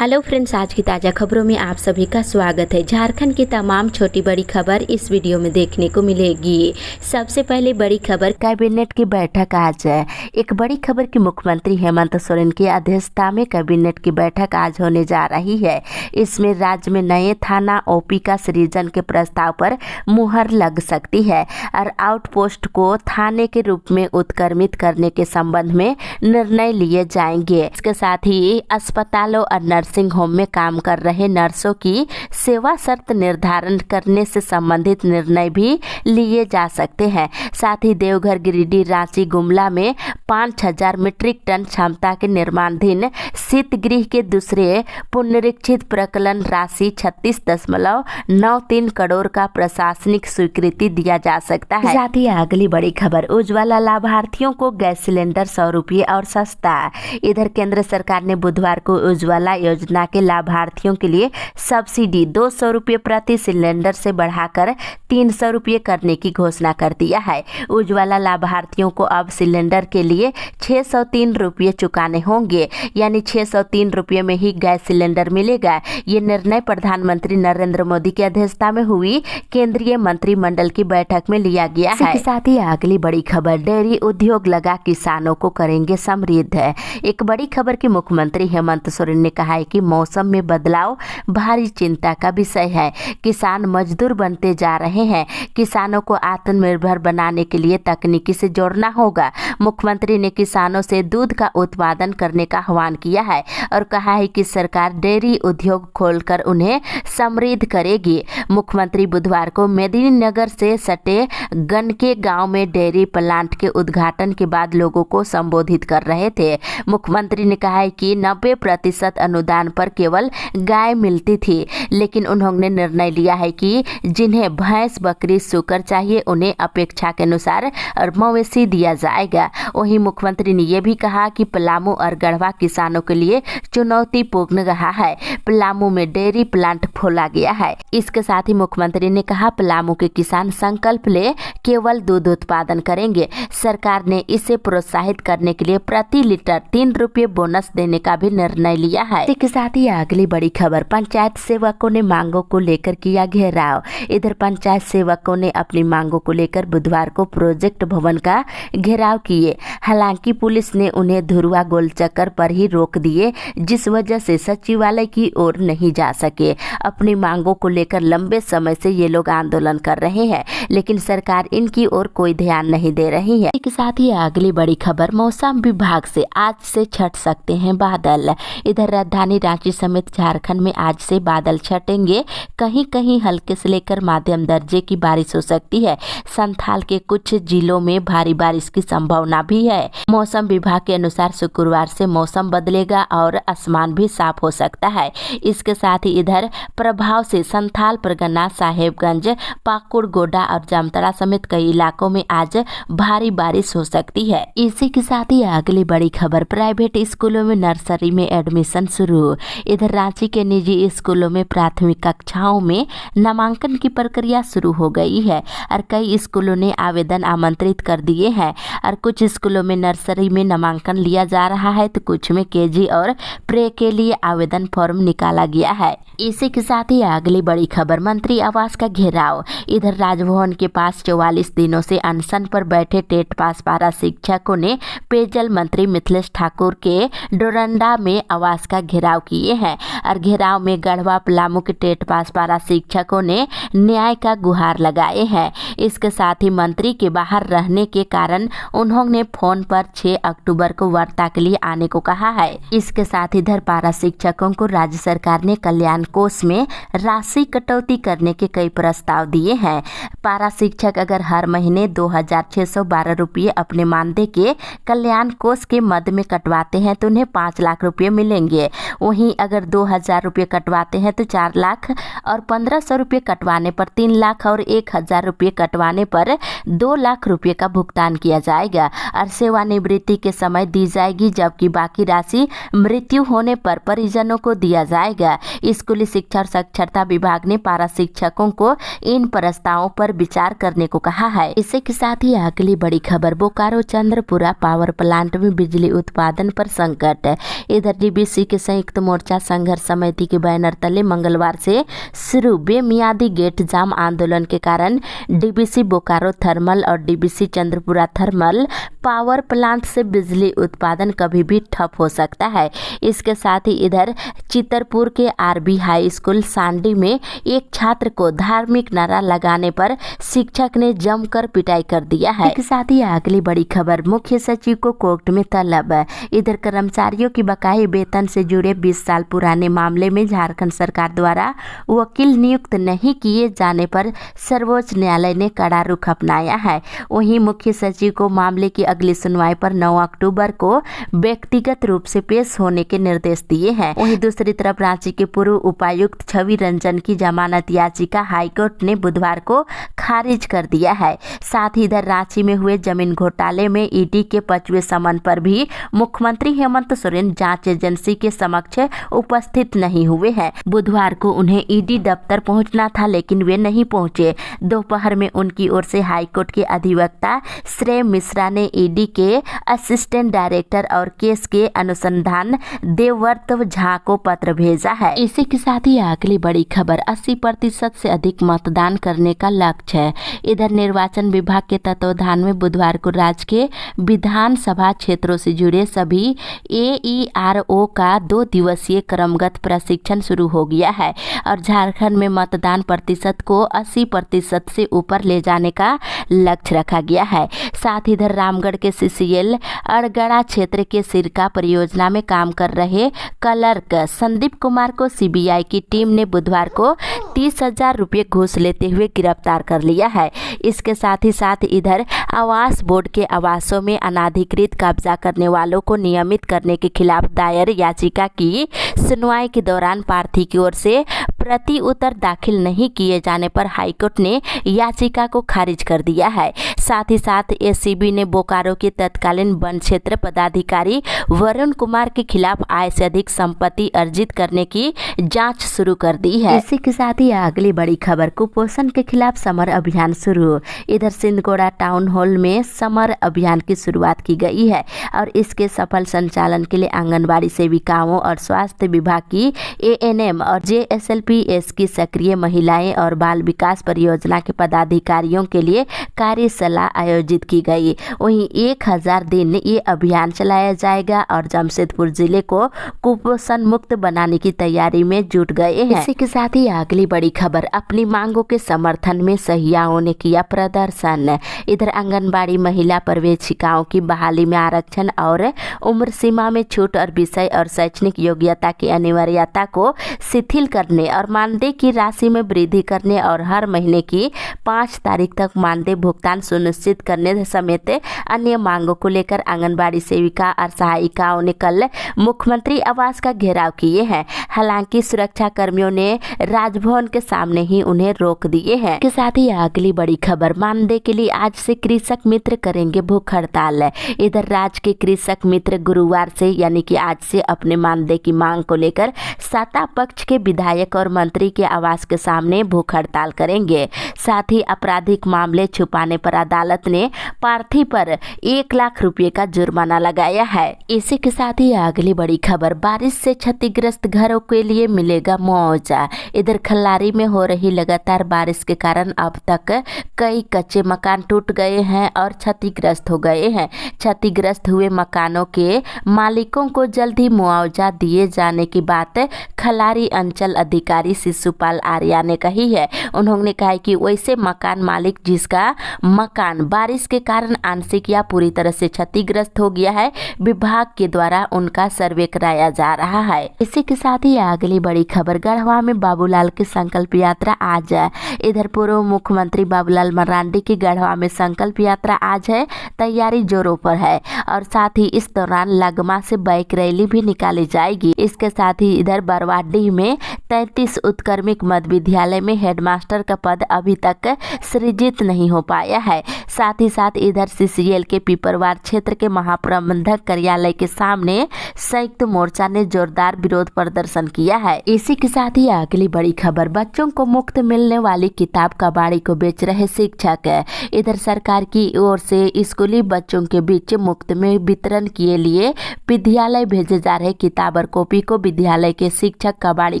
Hello friends, आज की ताज़ा खबरों में आप सभी का स्वागत है। झारखंड की तमाम छोटी बड़ी खबर इस वीडियो में देखने को मिलेगी। सबसे पहले बड़ी खबर, कैबिनेट की बैठक आज है। एक बड़ी खबर की मुख्यमंत्री हेमंत सोरेन की अध्यक्षता में कैबिनेट की बैठक आज होने जा रही है। इसमें राज्य में नए थाना ओपी का सृजन के प्रस्ताव पर मुहर लग सकती है और आउटपोस्ट को थाने के रूप में उत्क्रमित करने के संबंध में निर्णय लिए जाएंगे। इसके साथ ही अस्पतालों और नर्सिंग होम में काम कर रहे नर्सों की सेवा शर्त निर्धारण करने से संबंधित निर्णय भी लिए जा सकते हैं। साथ ही देवघर, गिरिडीह, रांची, गुमला में 5000 मीट्रिक टन क्षमता के निर्माणाधीन शीतगृह के दूसरे पुनरीक्षित प्रकलन राशि 36.93 करोड़ का प्रशासनिक स्वीकृति दिया जा सकता है। साथ ही अगली बड़ी खबर, उज्ज्वला लाभार्थियों को गैस सिलेंडर 100 रुपये और सस्ता। इधर केंद्र सरकार ने बुधवार को उज्ज्वला योजना के लाभार्थियों के लिए सब्सिडी 200 रुपये प्रति सिलेंडर से बढ़ाकर 300 रुपये करने की घोषणा कर दिया है। उज्ज्वला लाभार्थियों को अब सिलेंडर के लिए 603 रुपये चुकाने होंगे, यानी 603 रुपये में ही गैस सिलेंडर मिलेगा। ये निर्णय प्रधानमंत्री नरेंद्र मोदी की अध्यक्षता में हुई केंद्रीय मंत्रिमंडल की बैठक में लिया गया है। साथ ही अगली बड़ी खबर, डेयरी उद्योग लगा किसानों को करेंगे समृद्ध है। एक बड़ी खबर की मुख्यमंत्री हेमंत सोरेन ने कहा है कि मौसम में बदलाव भारी चिंता का विषय है। किसान मजदूर बनते जा रहे हैं। किसानों को आत्मनिर्भर बनाने के लिए तकनीकी से जोड़ना होगा। मुख्यमंत्री ने किसानों से दूध का उत्पादन करने का आह्वान किया है और कहा है कि सरकार डेयरी उद्योग खोलकर उन्हें समृद्ध करेगी। मुख्यमंत्री बुधवार को मेदिनीनगर से सटे गनके गांव में डेयरी प्लांट के उद्घाटन के बाद लोगों को संबोधित कर रहे थे। मुख्यमंत्री ने कहा है कि 90% अनुदान पर केवल गाय मिलती थी, लेकिन उन्होंने निर्णय लिया है कि जिन्हें भैंस, बकरी, सूकर चाहिए उन्हें अपेक्षा के अनुसार और मवेशी दिया जाएगा। वहीं मुख्यमंत्री ने यह भी कहा कि पलामू और गढ़वा किसानों के लिए चुनौतीपूर्ण रहा है। पलामू में डेयरी प्लांट खोला गया है। इसके साथ ही मुख्यमंत्री ने कहा, पलामू के किसान संकल्प ले केवल दूध उत्पादन करेंगे। सरकार ने इसे प्रोत्साहित करने के लिए प्रति लीटर 3 रुपये बोनस देने का भी निर्णय लिया है। इसके साथ ही अगली बड़ी खबर, पंचायत सेवकों ने मांगों को लेकर किया घेराव। इधर पंचायत सेवकों ने अपनी मांगों को लेकर बुधवार को प्रोजेक्ट भवन का घेराव किए। हालांकि पुलिस ने उन्हें धुरुआ गोल चक्कर पर ही रोक दिए, जिस वजह से सचिवालय की ओर नहीं जा सके। अपनी मांगों को लेकर लंबे समय से ये लोग आंदोलन कर रहे हैं, लेकिन सरकार इनकी ओर कोई ध्यान नहीं दे रही है। इसके साथ ही अगली बड़ी खबर, मौसम विभाग से आज से छट सकते हैं बादल। इधर राजधानी रांची समेत झारखंड में आज से बादल छटेंगे। कहीं कहीं हल्के से लेकर माध्यम दर्जे की बारिश हो सकती है। संथाल के कुछ जिलों में भारी बारिश की संभावना भी है। मौसम विभाग के अनुसार शुक्रवार से मौसम बदलेगा और आसमान भी साफ हो सकता है। इसके साथ ही इधर प्रभाव से संथाल परगना, साहेबगंज, पाकुड़, गोड्डा और जामताड़ा समेत कई इलाकों में आज भारी बारिश हो सकती है। इसी के साथ ही अगली बड़ी खबर, प्राइवेट स्कूलों में नर्सरी में एडमिशन शुरू। इधर रांची के निजी स्कूलों में प्राथमिक कक्षाओं में नामांकन की प्रक्रिया शुरू हो गई है और कई स्कूलों ने आवेदन आमंत्रित कर दिए हैं और कुछ स्कूलों में नर्सरी में नामांकन लिया जा रहा है तो कुछ में केजी और प्रे के लिए आवेदन फॉर्म निकाला गया है। इसी के साथ ही अगली बड़ी खबर, मंत्री आवास का घेराव। इधर राजभवन के पास 44 दिनों से अनशन पर बैठे टेट पास पारा शिक्षकों ने पेयजल मंत्री मिथिलेश ठाकुर के डोरंडा में आवास का घेराव किए हैं और घेराव में गढ़वा, पलामू के टेट पास पारा शिक्षकों ने न्याय का गुहार लगाए हैं। इसके साथ ही मंत्री के बाहर रहने के कारण उन्होंने फोन पर 6 अक्टूबर को वार्ता के लिए आने को कहा है। इसके साथ इधर पारा शिक्षकों को राज्य सरकार ने कल्याण कोष में राशि कटौती करने के कई प्रस्ताव दिए हैं। पारा शिक्षक अगर हर महीने 2612 रुपये अपने मानदेय के कल्याण कोष के मद में कटवाते हैं तो उन्हें 5 लाख रुपये मिलेंगे। वहीं अगर 2000 रुपये कटवाते हैं तो 4 लाख और 1500 रुपये कटवाने पर 3 लाख और 1000 रुपये कटवाने पर 2 लाख रुपये का भुगतान किया जाएगा और सेवानिवृत्ति के समय दी जाएगी, जबकि बाकी राशि मृत्यु होने पर परिजनों को दिया जाएगा। स्कूली शिक्षा और साक्षरता विभाग ने पारा शिक्षकों को इन प्रस्तावों पर विचार करने को कहा है। इसी के साथ ही अगली बड़ी खबर, बोकारो चंद्रपुरा पावर प्लांट में बिजली उत्पादन पर संकट। इधर डीवीसी के संयुक्त संयुक्त मोर्चा संघर्ष समिति के बैनर तले मंगलवार से शुरू बेमियादी गेट जाम आंदोलन के कारण डीबीसी बोकारो थर्मल और DBC Chandrapura thermal power plant से बिजली उत्पादन कभी भी ठप हो सकता है। इसके साथ ही इधर चितरपुर के आरबी हाई स्कूल सांडी में एक छात्र को धार्मिक नारा लगाने पर शिक्षक ने जमकर पिटाई कर दिया है। इसके साथ ही अगली बड़ी खबर, मुख्य सचिव को कोर्ट में तलब। इधर कर्मचारियों की बकाये वेतन से जुड़े 20 साल पुराने मामले में झारखंड सरकार द्वारा वकील नियुक्त नहीं किए जाने पर सर्वोच्च न्यायालय ने कड़ा रुख अपनाया है। वहीं मुख्य सचिव को मामले की अगली सुनवाई पर 9 अक्टूबर को व्यक्तिगत रूप से पेश होने के निर्देश दिए हैं। वहीं दूसरी तरफ रांची के पूर्व उपायुक्त छवि रंजन की जमानत याचिका हाईकोर्ट ने बुधवार को खारिज कर दिया है। साथ ही इधर रांची में हुए जमीन घोटाले में ईडी के 5वें समन पर भी मुख्यमंत्री हेमंत सोरेन जांच एजेंसी के समक्ष उपस्थित नहीं हुए हैं। बुधवार को उन्हें ईडी दफ्तर पहुंचना था, लेकिन वे नहीं पहुंचे। दोपहर में उनकी ओर से हाईकोर्ट के अधिवक्ता श्रेय मिश्रा ने ईडी के असिस्टेंट डायरेक्टर और केस के अनुसंधान देवव्रत झा को पत्र भेजा है। इसी के साथ ही अगली बड़ी खबर, 80% से अधिक मतदान करने का लक्ष्य है। इधर निर्वाचन विभाग के तत्वावधान में बुधवार को राज्य के विधानसभा क्षेत्रों से जुड़े सभी AERO का 2 दिवसीय क्रमगत प्रशिक्षण शुरू हो गया है और झारखंड में मतदान प्रतिशत को 80% से ऊपर ले जाने का लक्ष्य रखा गया है। साथ ही इधर रामगढ़ के CCL अड़गड़ा क्षेत्र के सिरका परियोजना में काम कर रहे क्लर्क संदीप कुमार को CBI की टीम ने बुधवार को 30,000 रुपये घूस लेते हुए गिरफ्तार कर लिया है। इसके साथ ही इधर आवास बोर्ड के आवासों में अनाधिकृत कब्जा करने वालों को नियमित करने के खिलाफ दायर याचिका की सुनवाई के दौरान प्रार्थी की ओर से प्रति उत्तर दाखिल नहीं किए जाने पर हाईकोर्ट ने याचिका को खारिज कर दिया है। साथ ही ACB ने बोकारो के तत्कालीन वन क्षेत्र पदाधिकारी वरुण कुमार के खिलाफ आय से अधिक संपत्ति अर्जित करने की जांच शुरू कर दी है। इसी के साथ ही अगली बड़ी खबर, कुपोषण के खिलाफ समर अभियान शुरू। इधर सिंदगोड़ा टाउन हॉल में समर अभियान की शुरुआत की गई है और इसके सफल संचालन के लिए आंगनबाड़ी सेविकाओं और स्वास्थ्य विभाग की ANM और JSLPS की सक्रिय महिलाएं और बाल विकास परियोजना के पदाधिकारियों के लिए कार्यशाला आयोजित की गई। वहीं 1000 दिन ये अभियान चलाया जाएगा और जमशेदपुर जिले को कुपोषण मुक्त बनाने की तैयारी में जुट गए हैं। इसी के साथ ही अगली बड़ी खबर, अपनी मांगों के समर्थन में सहियाओं ने किया प्रदर्शन। इधर आंगनबाड़ी महिला पर्यवेक्षिकाओं की बहाली में आरक्षण और उम्र सीमा में छूट और विषय और शैक्षणिक योग्यता की अनिवार्यता को शिथिल करने और मानदेय की राशि में वृद्धि करने और हर महीने की 5 तारीख तक मानदेय भुगतान सुनिश्चित करने समेत अन्य मांगों को लेकर आंगनबाड़ी सेविका और सहायिकाओं ने कल मुख्यमंत्री आवास का घेराव किए हैं। हालांकि सुरक्षा कर्मियों ने राजभवन के सामने ही उन्हें रोक दिए हैं। के साथ ही अगली बड़ी खबर, मानदेय के लिए आज से कृषक मित्र करेंगे भूख हड़ताल। इधर राज्य के कृषक मित्र गुरुवार से यानी कि आज से अपने मानदेय की मांग को लेकर सत्ता पक्ष के विधायक और मंत्री के आवास के सामने भूख हड़ताल करेंगे। साथ ही आपराधिक मामले छुपाने पर अदालत ने प्रार्थी पर 1 लाख रुपए का जुर्माना लगाया है। इसी के साथ ही अगली बड़ी खबर, बारिश से क्षतिग्रस्त घरों के लिए मिलेगा मुआवजा। इधर खल्लारी में हो रही लगातार बारिश के कारण अब तक कई कच्चे मकान टूट गए हैं और क्षतिग्रस्त हो गए हैं। क्षतिग्रस्त हुए मकानों के मालिकों को जल्द ही मुआवजा दिए जाने की बात खल्लारी अंचल अधिकारी शिशुपाल आर्या ने कही है। उन्होंने कहा कि वैसे मकान मालिक जिसका मकान बारिश के कारण आंशिक या पूरी तरह से क्षतिग्रस्त हो गया है, विभाग के द्वारा उनका सर्वे कराया जा रहा है। इसी के साथ ही अगली बड़ी खबर, गढ़वा में बाबूलाल की संकल्प यात्रा आज है। इधर पूर्व मुख्यमंत्री बाबूलाल मरांडी की गढ़वा में संकल्प यात्रा आज है, तैयारी जोरों पर है और साथ ही इस दौरान लगमा से बाइक रैली भी निकाली जाएगी। इसके साथ ही इधर बरवाडीह में 33 उत्क्रमिक मध्य विद्यालय में हेडमास्टर का पद अभी तक सृजित नहीं हो पाया है। साथ ही साथ इधर CCL के पिपरवार क्षेत्र के महाप्रबंधक कार्यालय के सामने संयुक्त मोर्चा ने जोरदार विरोध प्रदर्शन प्रदर्शन किया है। इसी के साथ ही अगली बड़ी खबर, बच्चों को मुफ्त मिलने वाली किताब कबाड़ी को बेच रहे शिक्षक। इधर सरकार की ओर से स्कूली बच्चों के बीच मुफ्त में वितरण के लिए विद्यालय भेजे जा रहे किताब और कॉपी को विद्यालय के शिक्षक कबाड़ी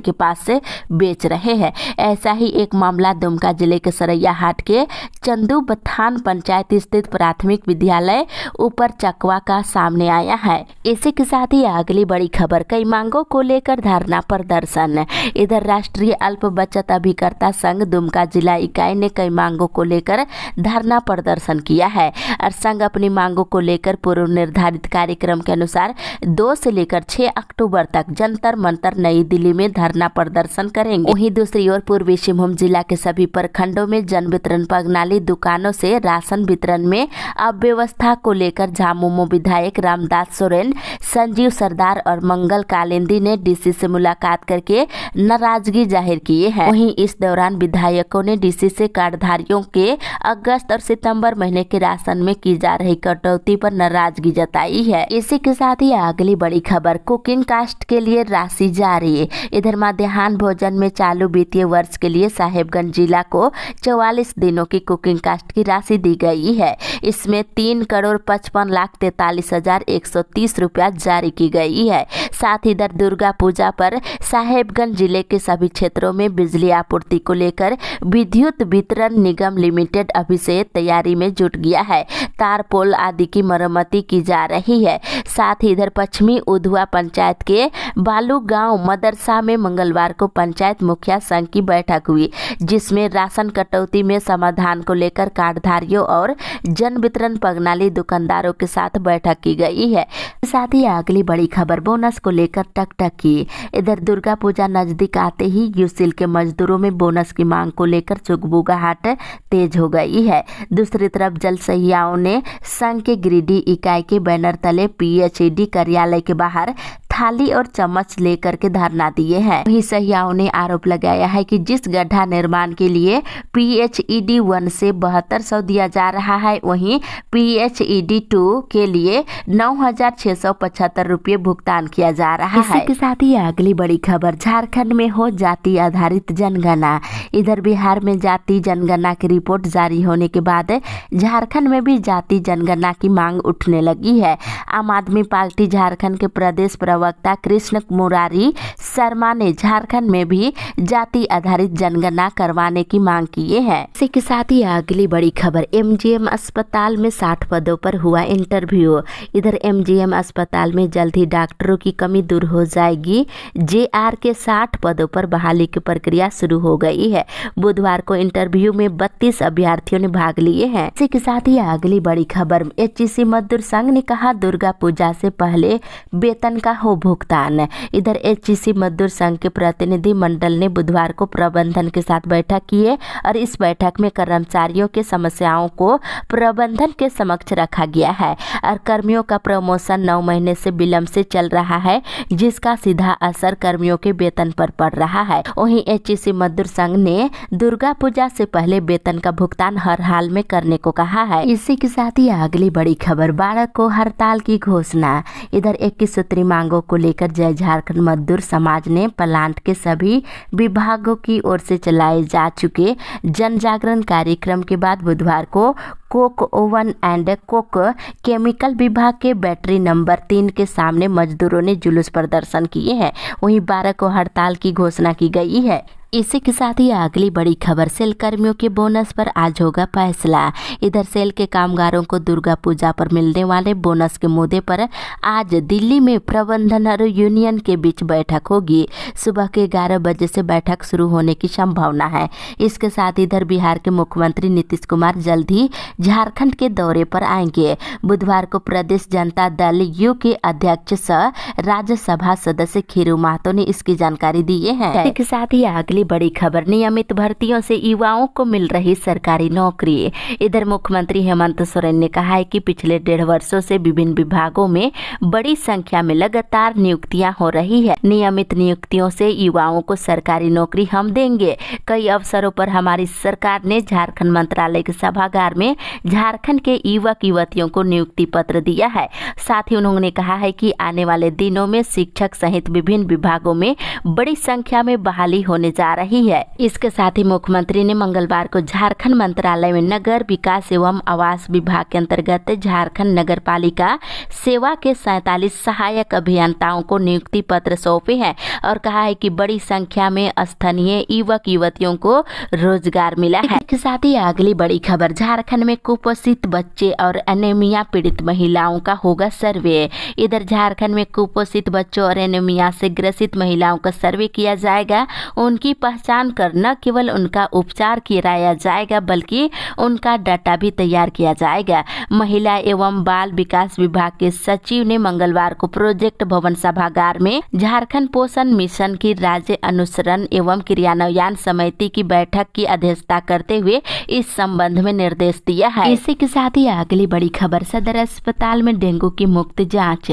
के पास से बेच रहे हैं। ऐसा ही एक मामला दुमका जिले के सरैयाहाट के चंदू बथान पंचायत स्थित प्राथमिक विद्यालय ऊपर चकवा का सामने आया है। इसी के साथ ही अगली बड़ी खबर, कई मांगों को लेकर धरना प्रदर्शन। इधर राष्ट्रीय अल्प बचत अभिकर्ता संघ दुमका जिला इकाई ने कई मांगों को लेकर धरना प्रदर्शन किया है और संघ अपनी मांगों को लेकर पूर्व निर्धारित कार्यक्रम के अनुसार 2 से लेकर 6 अक्टूबर तक जंतर मंतर नई दिल्ली में धरना प्रदर्शन करेंगे। वहीं दूसरी ओर पूर्वी सिंहभूम जिला के सभी प्रखंडों में जन वितरण प्रणाली दुकानों से राशन वितरण में अव्यवस्था को लेकर झामुमो विधायक रामदास सोरेन, संजीव सरदार और मंगल कालिंदी ने डीसी से मुलाकात करके नाराजगी जाहिर किए हैं। वहीं इस दौरान विधायकों ने डीसी से कार्डधारियों के अगस्त और सितंबर महीने के राशन में की जा रही कटौती पर नाराजगी जताई है। इसी के साथ ही अगली बड़ी खबर, कुकिंग कास्ट के लिए राशि जारी। इधर मध्याह्न भोजन में चालू वित्तीय वर्ष के लिए साहेबगंज जिला को 44 दिनों की कुकिंग कास्ट की राशि दी गई है। इसमें 3,55,43,130 रुपया जारी की गई है। साथ ही इधर दुर्गा पूजा पर साहेबगंज जिले के सभी क्षेत्रों में बिजली आपूर्ति को लेकर विद्युत वितरण निगम लिमिटेड अभी से तैयारी में जुट गया है। तार पोल आदि की मरम्मती की जा रही है। साथ ही इधर पश्चिमी उधवा पंचायत के बालू गांव मदरसा में मंगलवार को पंचायत मुखिया संघ की बैठक हुई, जिसमें राशन कटौती में समाधान को लेकर कार्डधारियों और जन वितरण प्रणाली दुकानदारों के साथ बैठक की गई है। साथ ही अगली बड़ी खबर, बोनस को लेकर टकटकी। इधर दुर्गा पूजा नजदीक आते ही यूसिल के मजदूरों में बोनस की मांग को लेकर चुगबुगाहट तेज हो गई है। दूसरी तरफ जल सहियाओं ने संघ के गिरिडीह इकाई के बैनर तले पीएचईडी कार्यालय के बाहर थाली और चम्मच लेकर के धरना दिए हैं। वहीं सहियाओं ने आरोप लगाया है कि जिस गड्ढा निर्माण के लिए पीएचईडी 1 से 7200 दिया जा रहा है, वहीं पीएचईडी 2 के लिए 9,675 रुपये भुगतान किया जा रहा है। इसी के साथ ही अगली बड़ी खबर, झारखंड में हो जाति आधारित जनगणना। इधर बिहार में जाति जनगणना की रिपोर्ट जारी होने के बाद झारखंड में भी जाति जनगणना की मांग उठने लगी है। आम आदमी पार्टी झारखंड के प्रदेश प्रवक्ता कृष्ण मुरारी शर्मा ने झारखंड में भी जाति आधारित जनगणना करवाने की मांग की है। इसी के साथ ही अगली बड़ी खबर, एमजीएम अस्पताल में 60 पदों पर हुआ इंटरव्यू। इधर एमजीएम अस्पताल में जल्द ही डॉक्टरों की कमी दूर हो जाएगी। जेआर के 60 पदों पर बहाली की प्रक्रिया शुरू हो गई है। बुधवार को इंटरव्यू में 32 अभ्यर्थियों ने भाग लिए हैं। इसी के साथ ही अगली बड़ी खबर, एचईसी मजदूर संघ ने कहा दुर्गा पूजा से पहले वेतन का हो भुगतान। इधर एचईसी मजदूर संघ के प्रतिनिधि मंडल ने बुधवार को प्रबंधन के साथ बैठक की है और इस बैठक में कर्मचारियों के समस्याओं को प्रबंधन के समक्ष रखा गया है और कर्मियों का प्रमोशन 9 महीने से विलंब से चल रहा है, जिसका सीधा असर कर्मियों के वेतन पर पड़ रहा है। वहीं एचईसी मजदूर संघ ने दुर्गा पूजा से पहले वेतन का भुगतान हर हाल में करने को कहा है। इसी के साथ ही अगली बड़ी खबर, 12 को हड़ताल की घोषणा। इधर 21 सूत्री मांगों को लेकर जय झारखंड मजदूर समाज ने प्लांट के सभी विभागों की ओर से चलाए जा चुके जन जागरण कार्यक्रम के बाद बुधवार को Coke oven and Coke chemical विभाग के बैटरी नंबर 3 के सामने मजदूरों ने जुलूस प्रदर्शन किए हैं। वहीं 12 को हड़ताल की घोषणा की गई है। इसी के साथ ही अगली बड़ी खबर, सेल कर्मियों के बोनस पर आज होगा फैसला। इधर सेल के कामगारों को दुर्गा पूजा पर मिलने वाले बोनस के मुद्दे पर आज दिल्ली में प्रबंधन और यूनियन के बीच बैठक होगी। सुबह के 11 बजे से बैठक शुरू होने की संभावना है। इसके साथ इधर बिहार के मुख्यमंत्री नीतीश कुमार जल्द ही झारखंड के दौरे पर आएंगे। बुधवार को प्रदेश जनता दल यू के अध्यक्ष सह राज्यसभा सदस्य खीरू महतो ने इसकी जानकारी दी है। इसके साथ ही अगली अगली बड़ी खबर, नियमित भर्तियों से युवाओं को मिल रही सरकारी नौकरी। इधर मुख्यमंत्री हेमंत सोरेन ने कहा है कि पिछले 1.5 वर्षों से विभिन्न विभागों में बड़ी संख्या में लगातार नियुक्तियां हो रही है। नियमित नियुक्तियों से युवाओं को सरकारी नौकरी हम देंगे। कई अवसरों पर हमारी सरकार ने झारखंड मंत्रालय के सभागार में झारखंड के युवक युवतियों को नियुक्ति पत्र दिया है। साथ ही उन्होंने कहा है कि आने वाले दिनों में शिक्षक सहित विभिन्न विभागों में बड़ी संख्या में बहाली होने जा रही है। इसके साथ ही मुख्यमंत्री ने मंगलवार को झारखंड मंत्रालय में नगर विकास एवं आवास विभाग के अंतर्गत झारखंड नगर पालिका सेवा के 47 सहायक अभियंताओं को नियुक्ति पत्र सौंपे हैं और कहा है कि बड़ी संख्या में स्थानीय युवक युवतियों को रोजगार मिला है। इसके साथ ही अगली बड़ी खबर, झारखंड में कुपोषित बच्चे और एनीमिया पीड़ित महिलाओं का होगा सर्वे। इधर झारखंड में कुपोषित बच्चों और एनीमिया से ग्रसित महिलाओं का सर्वे किया जाएगा। उनकी पहचान कर न केवल उनका उपचार किया जाएगा बल्कि उनका डाटा भी तैयार किया जाएगा। महिला एवं बाल विकास विभाग के सचिव ने मंगलवार को प्रोजेक्ट भवन सभागार में झारखंड पोषण मिशन की राज्य अनुसरण एवं क्रियान्वयन समिति की बैठक की अध्यक्षता करते हुए इस संबंध में निर्देश दिया है। इसी के साथ ही अगली बड़ी खबर, सदर अस्पताल में डेंगू की मुफ्त जांच।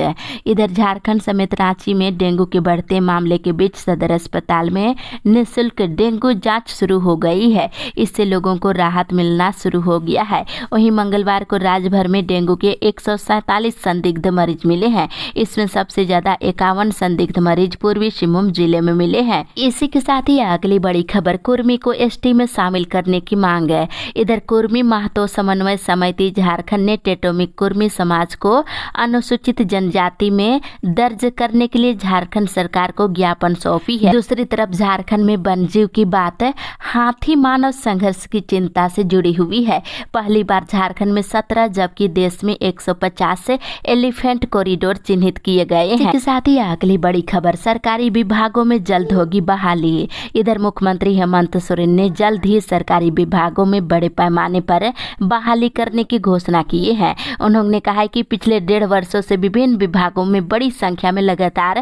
इधर झारखंड समेत रांची में डेंगू के बढ़ते मामले के बीच सदर अस्पताल में निःशुल्क डेंगू जांच शुरू हो गई है। इससे लोगों को राहत मिलना शुरू हो गया है। वहीं मंगलवार को राज्य भर में डेंगू के 147 संदिग्ध मरीज मिले हैं। इसमें सबसे ज्यादा 51 संदिग्ध मरीज पूर्वी सिंहभूम जिले में मिले हैं। इसी के साथ ही अगली बड़ी खबर, कुर्मी को एसटी में शामिल करने की मांग है। इधर कुर्मी महतो समन्वय समिति झारखंड ने टेटोमिक कुर्मी समाज को अनुसूचित जनजाति में दर्ज करने के लिए झारखंड सरकार को ज्ञापन सौंपी है। दूसरी तरफ झारखंड में वन्यजीव की बात हाथी मानव संघर्ष की चिंता से जुड़ी हुई है। पहली बार झारखंड में 17 जबकि देश में 150 एलिफेंट कॉरिडोर चिन्हित किए गए हैं। इसके साथ ही अगली बड़ी खबर, सरकारी विभागों में जल्द होगी बहाली। इधर मुख्यमंत्री हेमंत सोरेन ने जल्द ही सरकारी विभागों में बड़े पैमाने पर बहाली करने की घोषणा की है। उन्होंने कहा है कि पिछले 1.5 वर्षों से विभिन्न विभागों में बड़ी संख्या में लगातार